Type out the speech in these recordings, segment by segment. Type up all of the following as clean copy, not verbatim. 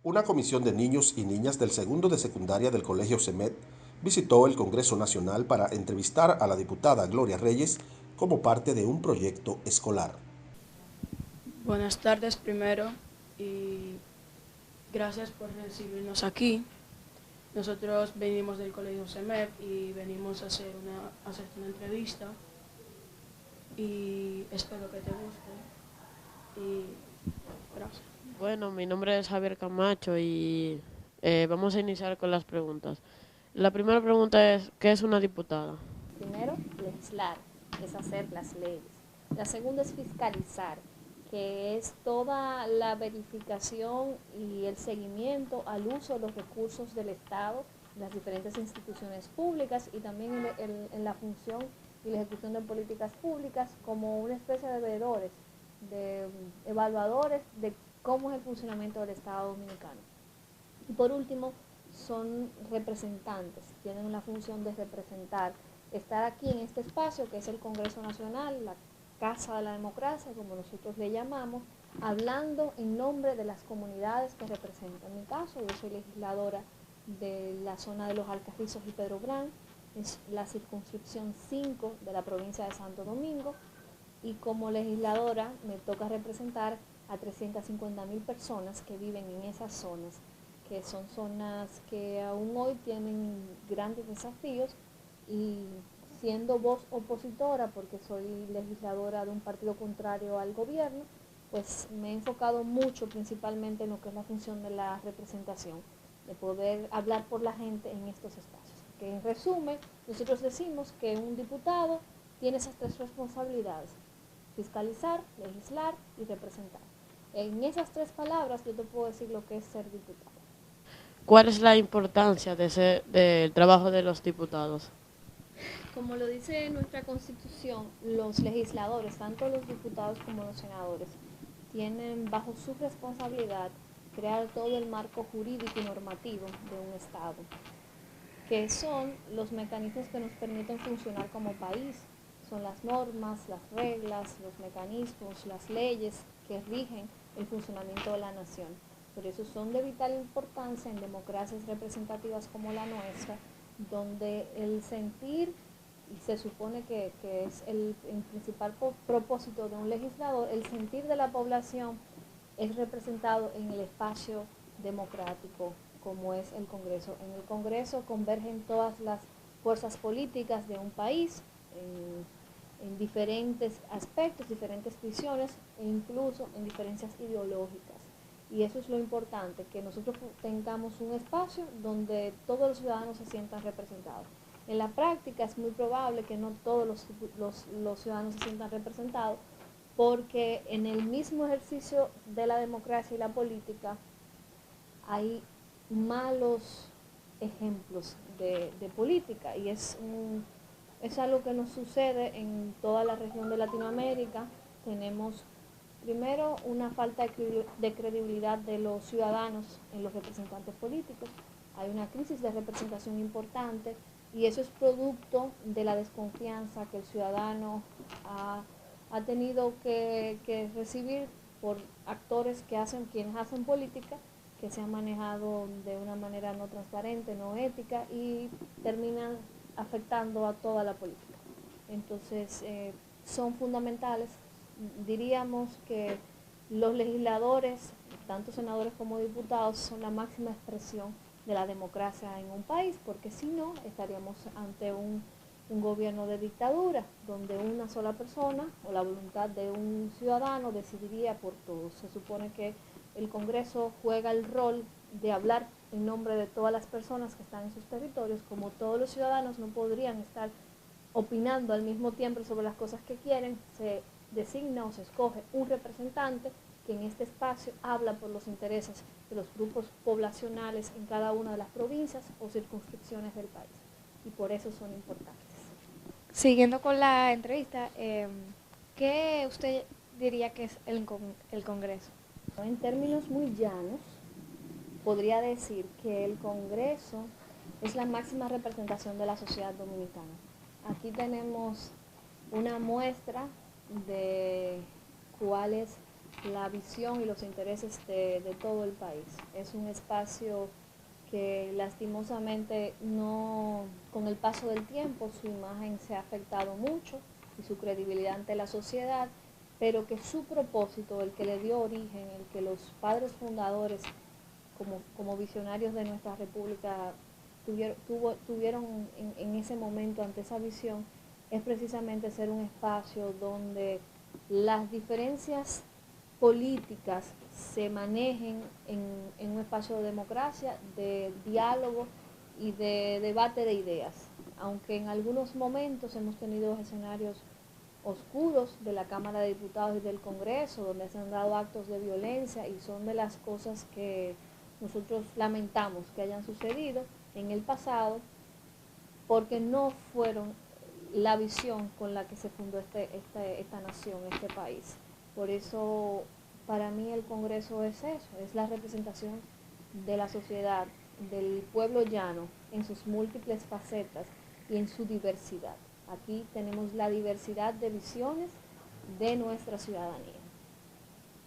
Una comisión de niños y niñas del segundo de secundaria del Colegio CEMED visitó el Congreso Nacional para entrevistar a la diputada Gloria Reyes como parte de un proyecto escolar. Buenas tardes primero y gracias por recibirnos aquí. Nosotros venimos del Colegio CEMEP y venimos a hacerte una entrevista y espero que te guste y gracias. Bueno, mi nombre es Javier Camacho y vamos a iniciar con las preguntas. La primera pregunta es, ¿qué es una diputada? Primero, legislar, es hacer las leyes. La segunda es fiscalizar, que es toda la verificación y el seguimiento al uso de los recursos del Estado, las diferentes instituciones públicas y también en la función y la ejecución de políticas públicas como una especie de veedores, de evaluadores de cómo es el funcionamiento del Estado dominicano. Y por último, son representantes, tienen la función de representar, estar aquí en este espacio que es el Congreso Nacional, la Casa de la Democracia, como nosotros le llamamos, hablando en nombre de las comunidades que representan. En mi caso, yo soy legisladora de la zona de los Alcarrizos y Pedro Brán, es la circunscripción 5 de la provincia de Santo Domingo, y como legisladora me toca representar a 350.000 personas que viven en esas zonas, que son zonas que aún hoy tienen grandes desafíos, y siendo voz opositora, porque soy legisladora de un partido contrario al gobierno, pues me he enfocado mucho principalmente en lo que es la función de la representación, de poder hablar por la gente en estos espacios. Que en resumen, nosotros decimos que un diputado tiene esas tres responsabilidades: fiscalizar, legislar y representar. En esas tres palabras yo te puedo decir lo que es ser diputado. ¿Cuál es la importancia del trabajo de los diputados? Como lo dice nuestra Constitución, los legisladores, tanto los diputados como los senadores, tienen bajo su responsabilidad crear todo el marco jurídico y normativo de un Estado, que son los mecanismos que nos permiten funcionar como país. Son las normas, las reglas, los mecanismos, las leyes que rigen el funcionamiento de la nación. Por eso son de vital importancia en democracias representativas como la nuestra, donde el sentir, y se supone que es el principal propósito de un legislador, el sentir de la población es representado en el espacio democrático como es el Congreso. En el Congreso convergen todas las fuerzas políticas de un país en diferentes aspectos, diferentes visiones e incluso en diferencias ideológicas. Y eso es lo importante, que nosotros tengamos un espacio donde todos los ciudadanos se sientan representados. En la práctica es muy probable que no todos los ciudadanos se sientan representados, porque en el mismo ejercicio de la democracia y la política hay malos ejemplos de política, y es algo que nos sucede en toda la región de Latinoamérica. Tenemos primero una falta de credibilidad de los ciudadanos en los representantes políticos, hay una crisis de representación importante, y eso es producto de la desconfianza que el ciudadano ha tenido que recibir por actores quienes hacen política, que se han manejado de una manera no transparente, no ética, y terminan afectando a toda la política. Entonces, son fundamentales. Diríamos que los legisladores, tanto senadores como diputados, son la máxima expresión de la democracia en un país, porque si no, estaríamos ante un gobierno de dictadura, donde una sola persona o la voluntad de un ciudadano decidiría por todos. Se supone que el Congreso juega el rol de hablar en nombre de todas las personas que están en sus territorios. Como todos los ciudadanos no podrían estar opinando al mismo tiempo sobre las cosas que quieren, se designa o se escoge un representante que en este espacio habla por los intereses de los grupos poblacionales en cada una de las provincias o circunscripciones del país, y por eso son importantes. Siguiendo con la entrevista, ¿qué usted diría que es el Congreso? En términos muy llanos, podría decir que el Congreso es la máxima representación de la sociedad dominicana. Aquí tenemos una muestra de cuál es la visión y los intereses de todo el país. Es un espacio que lastimosamente no, con el paso del tiempo, su imagen se ha afectado mucho y su credibilidad ante la sociedad, pero que su propósito, el que le dio origen, el que los padres fundadores como visionarios de nuestra república tuvieron en ese momento ante esa visión, es precisamente ser un espacio donde las diferencias políticas se manejen en un espacio de democracia, de diálogo y de debate de ideas. Aunque en algunos momentos hemos tenido escenarios oscuros de la Cámara de Diputados y del Congreso, donde se han dado actos de violencia y son de las cosas que nosotros lamentamos que hayan sucedido en el pasado, porque no fueron la visión con la que se fundó esta nación, este país. Por eso, para mí el Congreso es eso, es la representación de la sociedad, del pueblo llano, en sus múltiples facetas y en su diversidad. Aquí tenemos la diversidad de visiones de nuestra ciudadanía.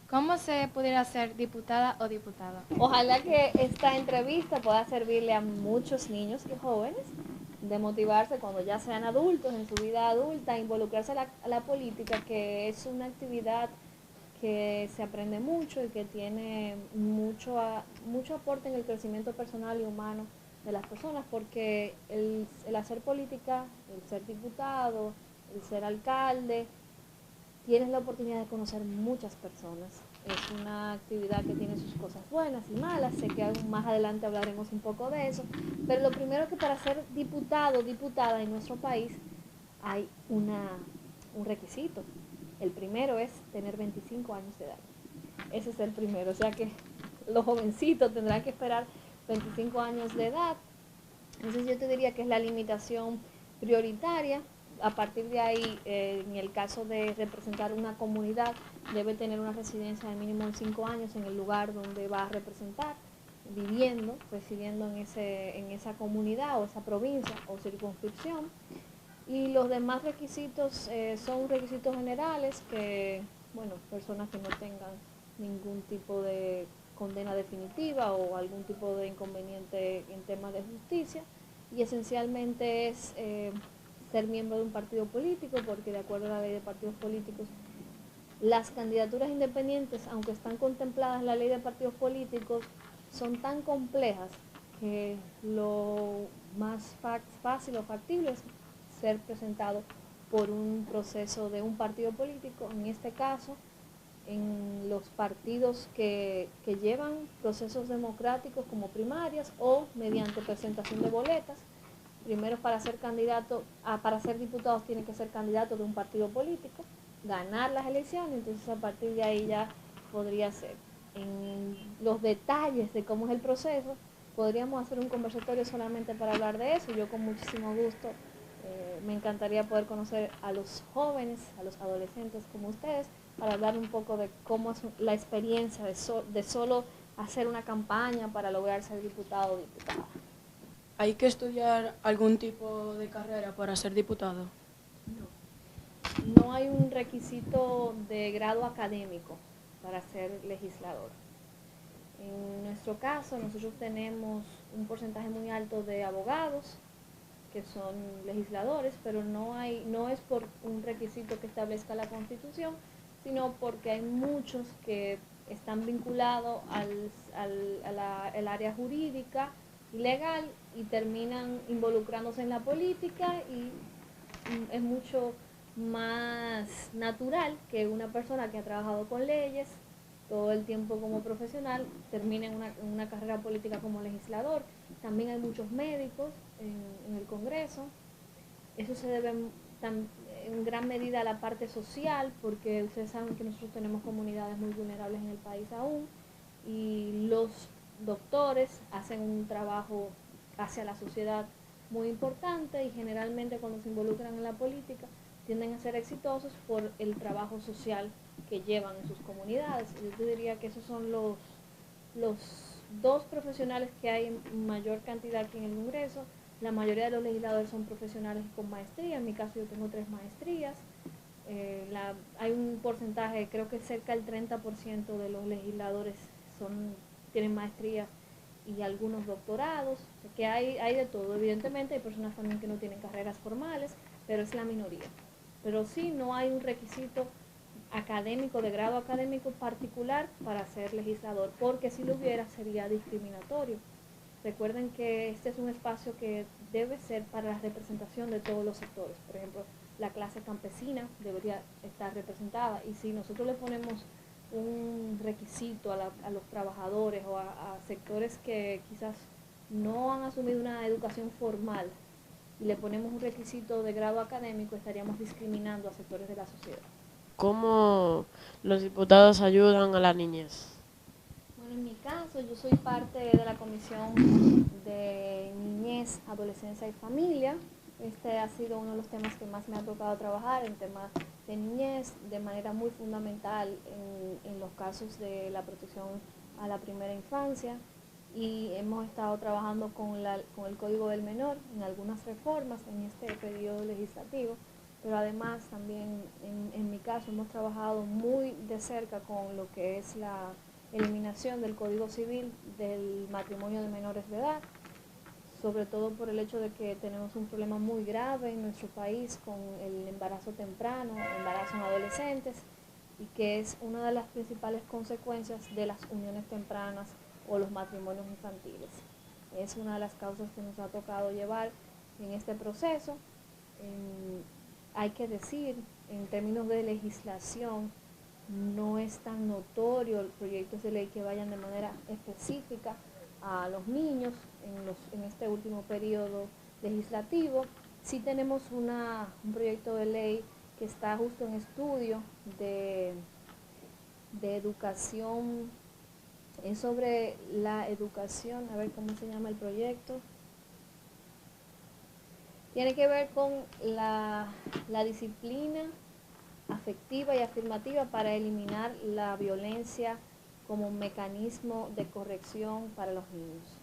¿Cómo se pudiera ser diputada o diputado? Ojalá que esta entrevista pueda servirle a muchos niños y jóvenes de motivarse cuando ya sean adultos, en su vida adulta, involucrarse a la política, que es una actividad que se aprende mucho y que tiene mucho aporte en el crecimiento personal y humano de las personas, porque el hacer política, el ser diputado, el ser alcalde, tienes la oportunidad de conocer muchas personas. Es una actividad que tiene sus cosas buenas y malas, sé que más adelante hablaremos un poco de eso, pero lo primero que para ser diputado o diputada en nuestro país hay un requisito. El primero es tener 25 años de edad. Ese es el primero, o sea que los jovencitos tendrán que esperar 25 años de edad. Entonces yo te diría que es la limitación prioritaria. A partir de ahí, en el caso de representar una comunidad, debe tener una residencia de mínimo de 5 años en el lugar donde va a representar, viviendo, residiendo en esa comunidad o esa provincia o circunscripción. Y los demás requisitos son requisitos generales que, bueno, personas que no tengan ningún tipo de condena definitiva o algún tipo de inconveniente en temas de justicia, y esencialmente es ser miembro de un partido político, porque de acuerdo a la ley de partidos políticos, las candidaturas independientes, aunque están contempladas en la ley de partidos políticos, son tan complejas que lo más fácil o factible es ser presentado por un proceso de un partido político, en este caso en los partidos que llevan procesos democráticos como primarias o mediante presentación de boletas. Primero, para ser candidato, para ser diputados tiene que ser candidato de un partido político, ganar las elecciones, entonces a partir de ahí ya podría ser. En los detalles de cómo es el proceso, podríamos hacer un conversatorio solamente para hablar de eso. Yo con muchísimo gusto me encantaría poder conocer a los jóvenes, a los adolescentes como ustedes, para hablar un poco de cómo es la experiencia de solo hacer una campaña para lograr ser diputado o diputada. ¿Hay que estudiar algún tipo de carrera para ser diputado? No hay un requisito de grado académico para ser legislador. En nuestro caso, nosotros tenemos un porcentaje muy alto de abogados que son legisladores, pero no es por un requisito que establezca la Constitución, sino porque hay muchos que están vinculados al área jurídica y legal y terminan involucrándose en la política, y es mucho más natural que una persona que ha trabajado con leyes todo el tiempo como profesional termine en una carrera política como legislador. También hay muchos médicos en el Congreso. Eso se debe en gran medida a la parte social, porque ustedes saben que nosotros tenemos comunidades muy vulnerables en el país aún, y los doctores hacen un trabajo hacia la sociedad muy importante, y generalmente cuando se involucran en la política tienden a ser exitosos por el trabajo social que llevan en sus comunidades. Yo te diría que esos son los dos profesionales que hay en mayor cantidad aquí en el Congreso. La mayoría de los legisladores son profesionales con maestría, en mi caso yo tengo 3 maestrías. Hay un porcentaje, creo que cerca del 30% de los legisladores tienen maestría y algunos doctorados, o sea que hay de todo. Evidentemente hay personas también que no tienen carreras formales, pero es la minoría. Pero sí, no hay un requisito académico, de grado académico particular para ser legislador, porque si lo hubiera sería discriminatorio. Recuerden que este es un espacio que debe ser para la representación de todos los sectores. Por ejemplo, la clase campesina debería estar representada, y si nosotros le ponemos un requisito a los trabajadores o a sectores que quizás no han asumido una educación formal, y le ponemos un requisito de grado académico, estaríamos discriminando a sectores de la sociedad. ¿Cómo los diputados ayudan a la niñez? Bueno, en mi caso, yo soy parte de la Comisión de Niñez, Adolescencia y Familia. Este ha sido uno de los temas que más me ha tocado trabajar, en temas de niñez, de manera muy fundamental en los casos de la protección a la primera infancia. Y hemos estado trabajando con el Código del Menor en algunas reformas en este periodo legislativo, pero además también en mi caso hemos trabajado muy de cerca con lo que es la eliminación del Código Civil del matrimonio de menores de edad, sobre todo por el hecho de que tenemos un problema muy grave en nuestro país con el embarazo temprano, embarazo en adolescentes, y que es una de las principales consecuencias de las uniones tempranas o los matrimonios infantiles. Es una de las causas que nos ha tocado llevar en este proceso. Hay que decir, en términos de legislación, no es tan notorio los proyectos de ley que vayan de manera específica a los niños en este último periodo legislativo. Sí tenemos un proyecto de ley que está justo en estudio de educación, es sobre la educación, a ver cómo se llama el proyecto. Tiene que ver con la disciplina afectiva y afirmativa para eliminar la violencia como mecanismo de corrección para los niños.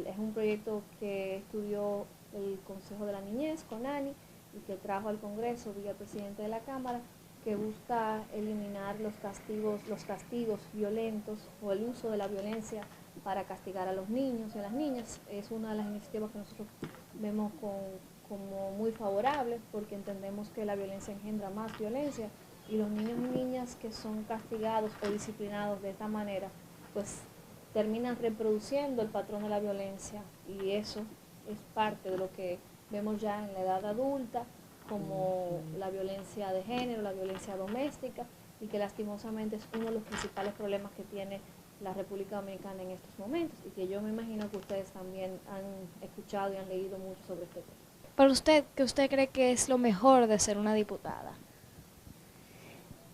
Es un proyecto que estudió el Consejo de la Niñez, CONANI, y que trajo al Congreso vía presidente de la Cámara, que busca eliminar los castigos violentos o el uso de la violencia para castigar a los niños y a las niñas. Es una de las iniciativas que nosotros vemos como muy favorable, porque entendemos que la violencia engendra más violencia, y los niños y niñas que son castigados o disciplinados de esta manera, pues terminan reproduciendo el patrón de la violencia, y eso es parte de lo que vemos ya en la edad adulta, como la violencia de género, la violencia doméstica, y que lastimosamente es uno de los principales problemas que tiene la República Dominicana en estos momentos, y que yo me imagino que ustedes también han escuchado y han leído mucho sobre este tema. Para usted, ¿qué usted cree que es lo mejor de ser una diputada?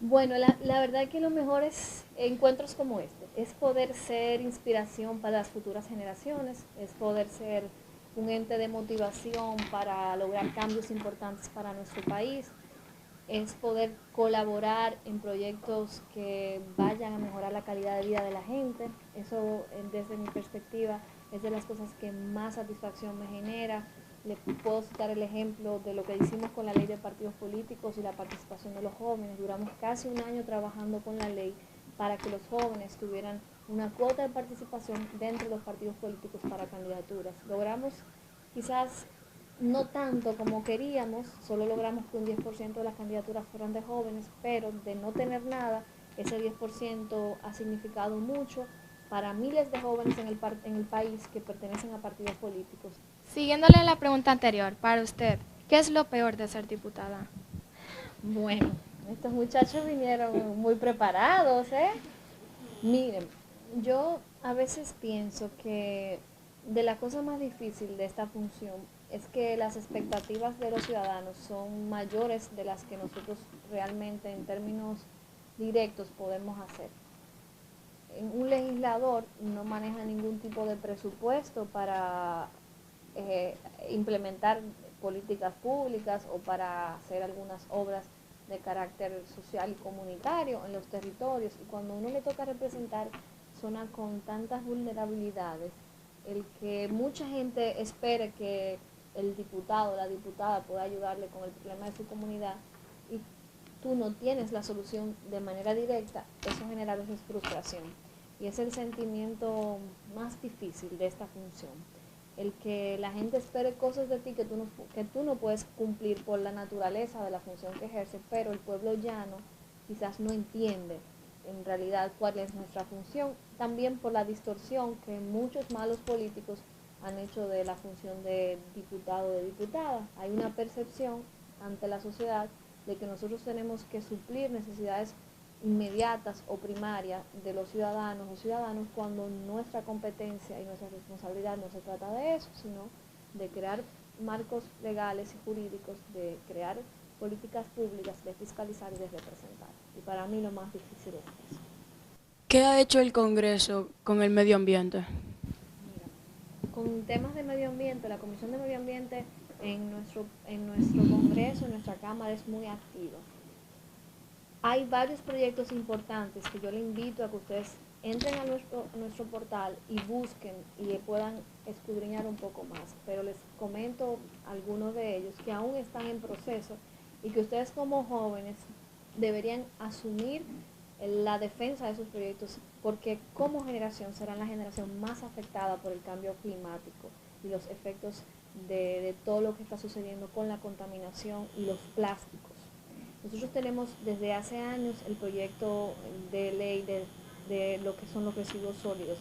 Bueno, la verdad que lo mejor es encuentros como este, es poder ser inspiración para las futuras generaciones, es poder ser un ente de motivación para lograr cambios importantes para nuestro país, es poder colaborar en proyectos que vayan a mejorar la calidad de vida de la gente. Eso, desde mi perspectiva, es de las cosas que más satisfacción me genera. Le puedo citar el ejemplo de lo que hicimos con la ley de partidos políticos y la participación de los jóvenes. Duramos casi un año trabajando con la ley para que los jóvenes tuvieran una cuota de participación dentro de los partidos políticos para candidaturas. Logramos quizás no tanto como queríamos, solo logramos que un 10% de las candidaturas fueran de jóvenes, pero de no tener nada, ese 10% ha significado mucho para miles de jóvenes en el país que pertenecen a partidos políticos. Siguiéndole la pregunta anterior, para usted, ¿qué es lo peor de ser diputada? Bueno, estos muchachos vinieron muy preparados, ¿eh? Miren, yo a veces pienso que de la cosa más difícil de esta función es que las expectativas de los ciudadanos son mayores de las que nosotros realmente en términos directos podemos hacer. Un legislador no maneja ningún tipo de presupuesto para implementar políticas públicas o para hacer algunas obras de carácter social y comunitario en los territorios, y cuando uno le toca representar zonas con tantas vulnerabilidades, el que mucha gente espere que el diputado o la diputada pueda ayudarle con el problema de su comunidad, y tú no tienes la solución de manera directa, eso genera a veces frustración. Y es el sentimiento más difícil de esta función. El que la gente espere cosas de ti que tú no puedes cumplir por la naturaleza de la función que ejerce, pero el pueblo llano quizás no entiende en realidad cuál es nuestra función, también por la distorsión que muchos malos políticos han hecho de la función de diputado o de diputada. Hay una percepción ante la sociedad de que nosotros tenemos que suplir necesidades inmediatas o primarias de los ciudadanos o ciudadanos, cuando nuestra competencia y nuestra responsabilidad no se trata de eso, sino de crear marcos legales y jurídicos, de crear políticas públicas, de fiscalizar y de representar. Y para mí lo más difícil es eso. ¿Qué ha hecho el Congreso con el medio ambiente? Mira, con temas de medio ambiente, la Comisión de Medio Ambiente en nuestro Congreso, en nuestra Cámara, es muy activa. Hay varios proyectos importantes que yo le invito a que ustedes entren a nuestro portal y busquen y puedan escudriñar un poco más. Pero les comento algunos de ellos que aún están en proceso y que ustedes como jóvenes deberían asumir la defensa de esos proyectos, porque como generación serán la generación más afectada por el cambio climático y los efectos de todo lo que está sucediendo con la contaminación y los plásticos. Nosotros tenemos desde hace años el proyecto de ley de lo que son los residuos sólidos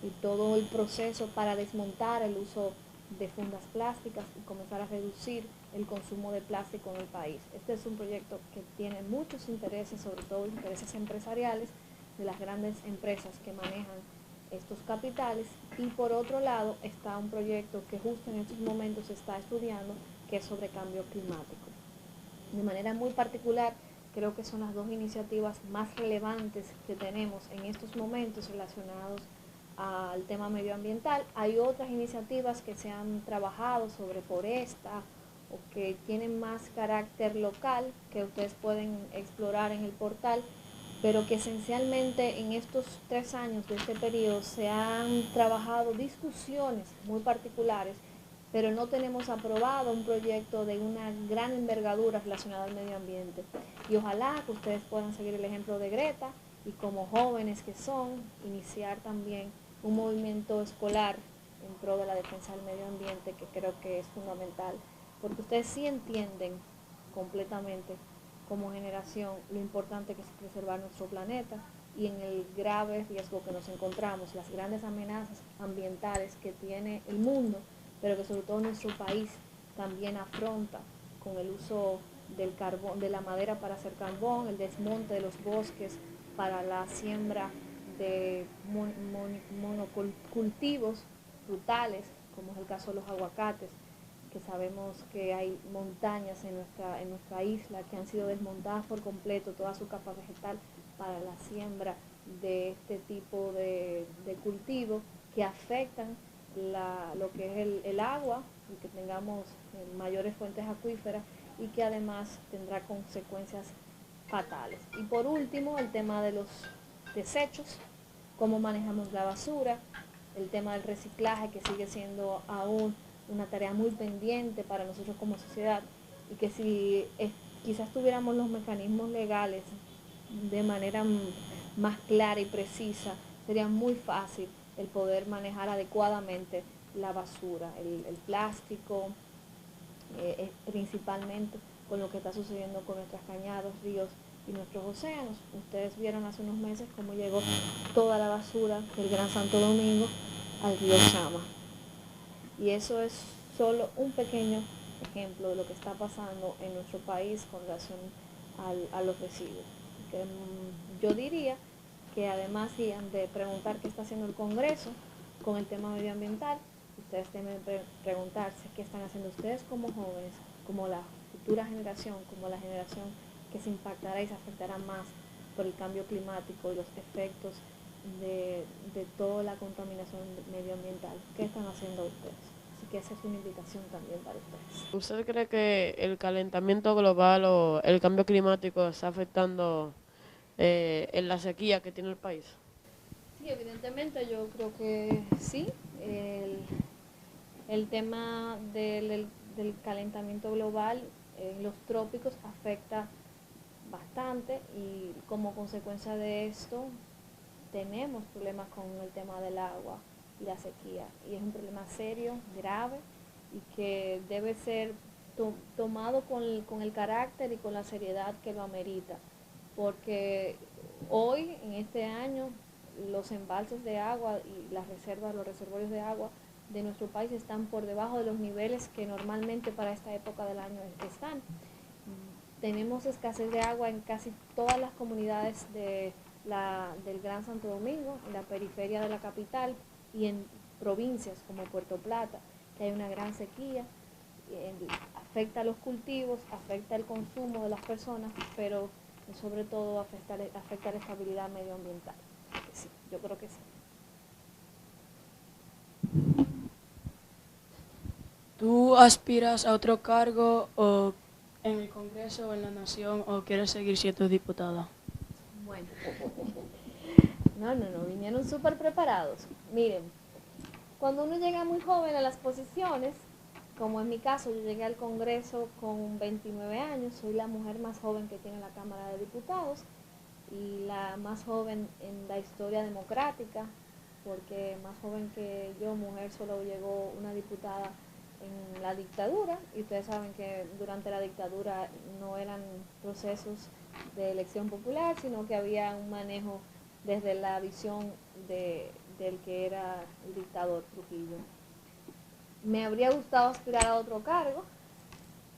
y todo el proceso para desmontar el uso de fundas plásticas y comenzar a reducir el consumo de plástico en el país. Este es un proyecto que tiene muchos intereses, sobre todo intereses empresariales de las grandes empresas que manejan estos capitales, y por otro lado está un proyecto que justo en estos momentos se está estudiando, que es sobre cambio climático. De manera muy particular, creo que son las dos iniciativas más relevantes que tenemos en estos momentos relacionados al tema medioambiental. Hay otras iniciativas que se han trabajado sobre foresta o que tienen más carácter local, que ustedes pueden explorar en el portal, pero que esencialmente en estos 3 años de este periodo se han trabajado discusiones muy particulares, pero no tenemos aprobado un proyecto de una gran envergadura relacionada al medio ambiente. Y ojalá que ustedes puedan seguir el ejemplo de Greta y, como jóvenes que son, iniciar también un movimiento escolar en pro de la defensa del medio ambiente, que creo que es fundamental, porque ustedes sí entienden completamente como generación lo importante que es preservar nuestro planeta y en el grave riesgo que nos encontramos, las grandes amenazas ambientales que tiene el mundo, pero que sobre todo nuestro país también afronta con el uso del carbón, de la madera para hacer carbón, el desmonte de los bosques para la siembra de monocultivos frutales, como es el caso de los aguacates, que sabemos que hay montañas en nuestra isla que han sido desmontadas por completo, toda su capa vegetal para la siembra de este tipo de cultivos que afectan lo que es el agua, y que tengamos mayores fuentes acuíferas, y que además tendrá consecuencias fatales. Y por último, el tema de los desechos, cómo manejamos la basura, el tema del reciclaje, que sigue siendo aún una tarea muy pendiente para nosotros como sociedad, y que si quizás tuviéramos los mecanismos legales de manera más clara y precisa, sería muy fácil el poder manejar adecuadamente la basura, el plástico, principalmente con lo que está sucediendo con nuestras cañadas, ríos y nuestros océanos. Ustedes vieron hace unos meses cómo llegó toda la basura del Gran Santo Domingo al río Sama. Y eso es solo un pequeño ejemplo de lo que está pasando en nuestro país con relación a los residuos. Que, yo diría que además de preguntar qué está haciendo el Congreso con el tema medioambiental, ustedes deben preguntarse qué están haciendo ustedes como jóvenes, como la futura generación, como la generación que se impactará y se afectará más por el cambio climático y los efectos de toda la contaminación medioambiental. ¿Qué están haciendo ustedes? Así que esa es una invitación también para ustedes. ¿Usted cree que el calentamiento global o el cambio climático está afectando en la sequía que tiene el país? Sí, evidentemente yo creo que sí. El tema del calentamiento global en los trópicos afecta bastante y como consecuencia de esto tenemos problemas con el tema del agua y la sequía. Y es un problema serio, grave y que debe ser tomado con el carácter y con la seriedad que lo amerita. Porque hoy, en este año, los embalses de agua y las reservas, los reservorios de agua de nuestro país están por debajo de los niveles que normalmente para esta época del año están. Tenemos escasez de agua en casi todas las comunidades del Gran Santo Domingo, en la periferia de la capital y en provincias como Puerto Plata, que hay una gran sequía, afecta a los cultivos, afecta el consumo de las personas, pero sobre todo afecta la estabilidad medioambiental. Sí, yo creo que sí. ¿Tú aspiras a otro cargo o en el Congreso o en la Nación o quieres seguir siendo diputada? Bueno, no, vinieron súper preparados. Miren, cuando uno llega muy joven a las posiciones, como en mi caso, yo llegué al Congreso con 29 años, soy la mujer más joven que tiene la Cámara de Diputados y la más joven en la historia democrática, porque más joven que yo, mujer, solo llegó una diputada en la dictadura, y ustedes saben que durante la dictadura no eran procesos de elección popular, sino que había un manejo desde la visión del que era el dictador Trujillo. Me habría gustado aspirar a otro cargo,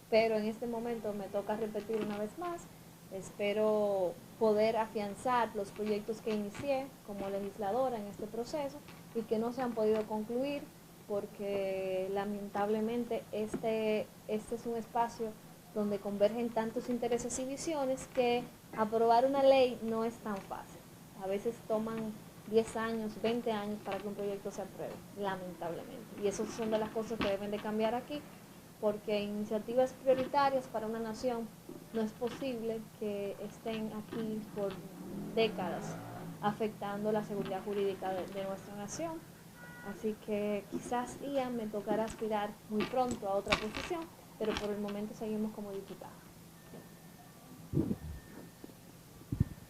pero en este momento me toca repetir una vez más. Espero poder afianzar los proyectos que inicié como legisladora en este proceso y que no se han podido concluir porque lamentablemente este es un espacio donde convergen tantos intereses y visiones que aprobar una ley no es tan fácil. A veces toman 10 años, 20 años para que un proyecto se apruebe, lamentablemente. Y esas son de las cosas que deben de cambiar aquí, porque iniciativas prioritarias para una nación no es posible que estén aquí por décadas afectando la seguridad jurídica de nuestra nación. Así que quizás me tocará aspirar muy pronto a otra posición, pero por el momento seguimos como diputada.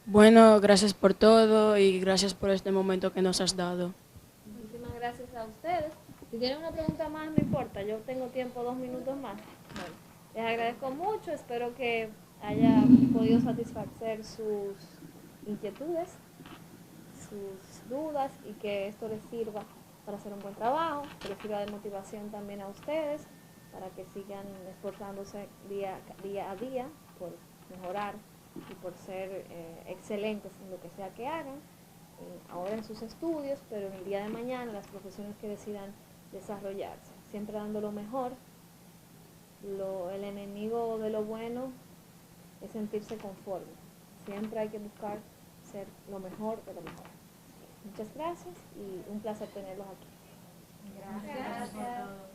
Bueno, gracias por todo y gracias por este momento que nos has dado. Muchísimas gracias a ustedes. Si tienen una pregunta más, no importa, yo tengo tiempo 2 minutos más. Bueno, les agradezco mucho, espero que haya podido satisfacer sus inquietudes, sus dudas y que esto les sirva para hacer un buen trabajo, que les sirva de motivación también a ustedes para que sigan esforzándose día a día por mejorar y por ser excelentes en lo que sea que hagan, ahora en sus estudios, pero en el día de mañana las profesiones que decidan desarrollarse, siempre dando lo mejor. El enemigo de lo bueno es sentirse conforme, siempre hay que buscar ser lo mejor de lo mejor. Muchas gracias y un placer tenerlos aquí. Gracias por todo.